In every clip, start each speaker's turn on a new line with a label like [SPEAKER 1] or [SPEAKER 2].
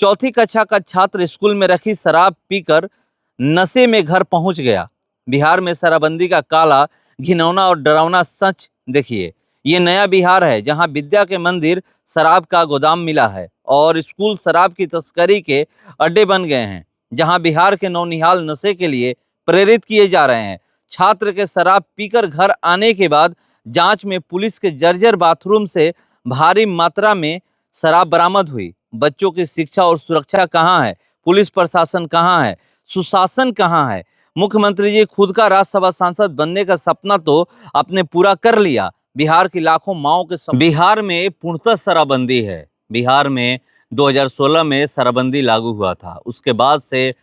[SPEAKER 1] चौथी कक्षा का छात्र स्कूल में रखी शराब पीकर नशे में घर पहुंच गया। बिहार में शराबबंदी का काला, घिनौना और डरावना सच देखिए। ये नया बिहार है जहां विद्या के मंदिर शराब का गोदाम मिला है और स्कूल शराब की तस्करी के अड्डे बन गए हैं। जहां बिहार के नौनिहाल नशे के लिए प्रेरित किए जा रहे हैं। छात्र के शराब पीकर घर आने के बाद जांच में पुलिस के जर्जर बाथरूम से भारी मात्रा में शराब बरामद हुई। बच्चों की शिक्षा और सुरक्षा कहाँ है? पुलिस प्रशासन कहाँ है? सुशासन कहाँ है? मुख्यमंत्री जी खुद का राज्यसभा सांसद बनने का सपना तो आपने पूरा कर लिया। बिहार की लाखों माओं के बिहार में पूर्णतः शराबबंदी है। बिहार में 2016 में शराबबंदी लागू हुआ था। उसके बाद से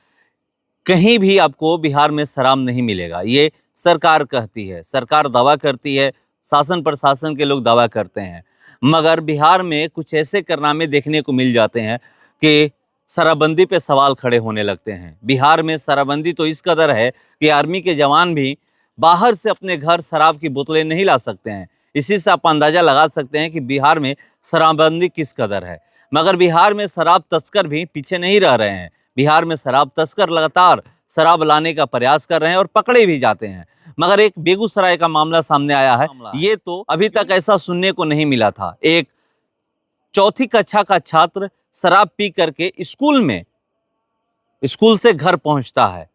[SPEAKER 1] कहीं भी आपको बिहार में शराब नहीं मिलेगा। ये सरकार कहती है, सरकार दावा करती है, शासन प्रशासन के लोग दावा करते हैं, मगर बिहार में कुछ ऐसे कारनामे देखने को मिल जाते हैं कि शराबबंदी पे सवाल खड़े होने लगते हैं। बिहार में शराबबंदी तो इस कदर है कि आर्मी के जवान भी बाहर से अपने घर शराब की बोतलें नहीं ला सकते हैं। इसी से आप अंदाजा लगा सकते हैं कि बिहार में शराबबंदी किस कदर है। मगर बिहार में शराब तस्कर भी पीछे नहीं रह रहे हैं। बिहार में शराब तस्कर लगातार शराब लाने का प्रयास कर रहे हैं और पकड़े भी जाते हैं। मगर एक बेगूसराय का मामला सामने आया है। ये तो अभी तक ऐसा सुनने को नहीं मिला था। एक चौथी कक्षा का छात्र शराब पी करके स्कूल से घर पहुंचता है।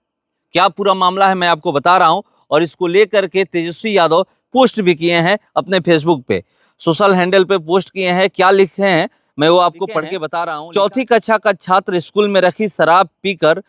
[SPEAKER 1] क्या पूरा मामला है मैं आपको बता रहा हूं और इसको लेकर के तेजस्वी यादव पोस्ट भी किए हैं अपने फेसबुक पे, सोशल हैंडल पे पोस्ट किए हैं। क्या लिखे हैं मैं वो आपको पढ़ के बता रहा हूं। चौथी कक्षा का छात्र स्कूल में रखी शराब पीकर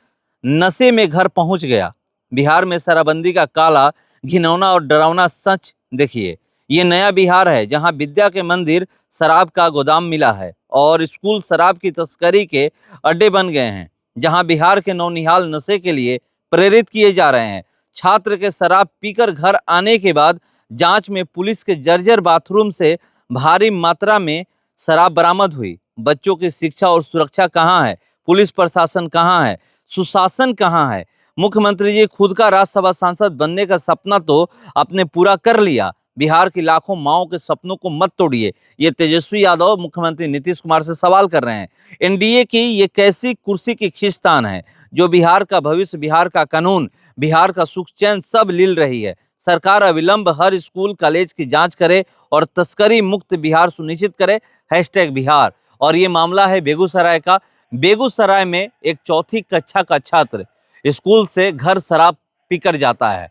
[SPEAKER 1] नशे में घर पहुंच गया। बिहार में शराबबंदी का काला, घिनौना और डरावना सच देखिए। ये नया बिहार है जहां विद्या के मंदिर शराब का गोदाम मिला है और स्कूल शराब की तस्करी के अड्डे बन गए हैं। जहां बिहार के नौनिहाल नशे के लिए प्रेरित किए जा रहे हैं। छात्र के शराब पीकर घर आने के बाद जांच में पुलिस के जर्जर बाथरूम से भारी मात्रा में शराब बरामद हुई। बच्चों की शिक्षा और सुरक्षा कहाँ है? पुलिस प्रशासन कहाँ है? सुशासन कहाँ है? मुख्यमंत्री जी खुद का राज्यसभा सांसद बनने का सपना तो आपने पूरा कर लिया। बिहार की लाखों माओं के सपनों को मत तोड़िए। ये तेजस्वी यादव मुख्यमंत्री नीतीश कुमार से सवाल कर रहे हैं। एनडीए की ये कैसी कुर्सी की खींचतान है जो बिहार का भविष्य, बिहार का कानून, बिहार का सुख चैन सब लील रही है। सरकार अविलंब हर स्कूल कॉलेज की जांच करे और तस्करी मुक्त बिहार सुनिश्चित करे। #बिहार। और ये मामला है बेगूसराय का। बेगूसराय में एक चौथी कक्षा का छात्र स्कूल से घर शराब पीकर जाता है।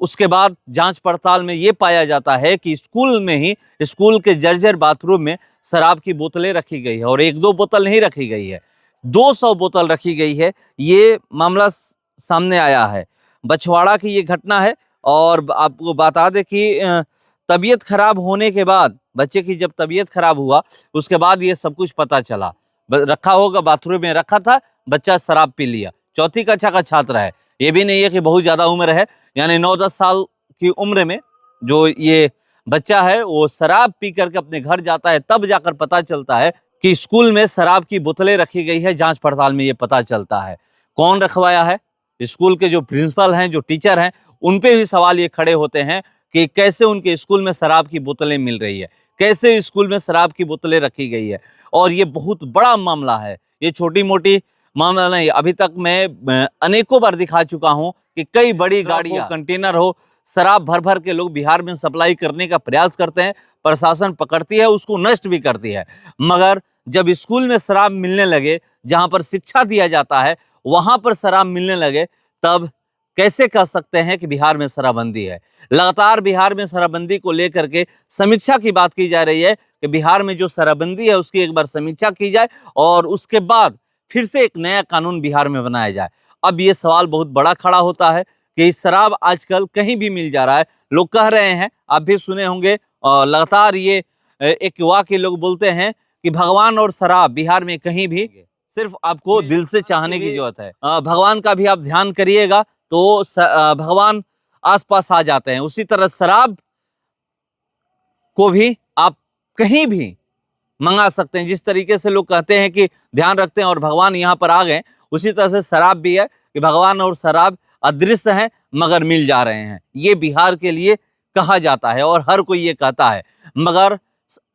[SPEAKER 1] उसके बाद जांच पड़ताल में ये पाया जाता है कि स्कूल में ही स्कूल के जर्जर बाथरूम में शराब की बोतलें रखी गई है और 1-2 बोतल नहीं रखी गई है, 200 बोतल रखी गई है। ये मामला सामने आया है। बछवाड़ा की ये घटना है और आपको बता दें कि तबीयत खराब होने के बाद, बच्चे की जब तबीयत खराब हुआ उसके बाद ये सब कुछ पता चला। रखा होगा, बाथरूम में रखा था, बच्चा शराब पी लिया। चौथी कक्षा का छात्र है, ये भी नहीं है कि बहुत ज़्यादा उम्र है, यानी 9-10 साल की उम्र में जो ये बच्चा है वो शराब पी करके अपने घर जाता है। तब जाकर पता चलता है कि स्कूल में शराब की बोतलें रखी गई है। जांच पड़ताल में ये पता चलता है। कौन रखवाया है? स्कूल के जो प्रिंसिपल हैं, जो टीचर हैं, उन पे भी सवाल ये खड़े होते हैं कि कैसे उनके स्कूल में शराब की बोतलें मिल रही है, कैसे स्कूल में शराब की बोतलें रखी गई है। और ये बहुत बड़ा मामला है, ये छोटी मोटी मामला नहीं। अभी तक मैं अनेकों बार दिखा चुका हूं कि कई बड़ी गाड़ियां, कंटेनर हो, शराब भर भर के लोग बिहार में सप्लाई करने का प्रयास करते हैं। प्रशासन पकड़ती है, उसको नष्ट भी करती है। मगर जब स्कूल में शराब मिलने लगे, जहां पर शिक्षा दिया जाता है, वहां पर शराब मिलने लगे, तब कैसे कह सकते हैं कि बिहार में शराबबंदी है? लगातार बिहार में शराबबंदी को लेकर के समीक्षा की बात की जा रही है कि बिहार में जो शराबबंदी है उसकी एक बार समीक्षा की जाए और उसके बाद फिर से एक नया कानून बिहार में बनाया जाए। अब ये सवाल बहुत बड़ा खड़ा होता है कि शराब आजकल कहीं भी मिल जा रहा है। लोग कह रहे हैं, आप भी सुने होंगे, लगातार ये एक वाक्य लोग बोलते हैं कि भगवान और शराब बिहार में कहीं भी, सिर्फ आपको दिल से चाहने की जरूरत है। भगवान का भी आप ध्यान करिएगा तो भगवान आसपास आ जाते हैं। उसी तरह शराब को भी आप कहीं भी मंगा सकते हैं। जिस तरीके से लोग कहते हैं कि ध्यान रखते हैं और भगवान यहाँ पर आ गए, उसी तरह से शराब भी है कि भगवान और शराब अदृश्य हैं मगर मिल जा रहे हैं। ये बिहार के लिए कहा जाता है और हर कोई ये कहता है। मगर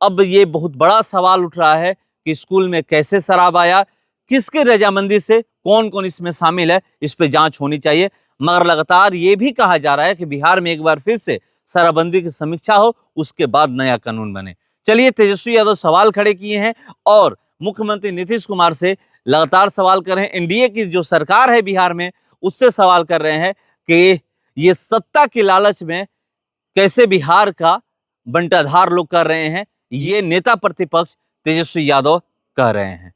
[SPEAKER 1] अब ये बहुत बड़ा सवाल उठ रहा है कि स्कूल में कैसे शराब आया, किसकी रजामंदी से कौन कौन इसमें शामिल है, इस पे जांच होनी चाहिए। मगर लगातार ये भी कहा जा रहा है कि बिहार में एक बार फिर से शराबबंदी की समीक्षा हो, उसके बाद नया कानून बने। चलिए, तेजस्वी यादव सवाल खड़े किए हैं और मुख्यमंत्री नीतीश कुमार से लगातार सवाल कर रहे हैं। एनडीए की जो सरकार है बिहार में, उससे सवाल कर रहे हैं कि ये सत्ता की लालच में कैसे बिहार का बंटाधार लोग कर रहे हैं। ये नेता प्रतिपक्ष तेजस्वी यादव कह रहे हैं।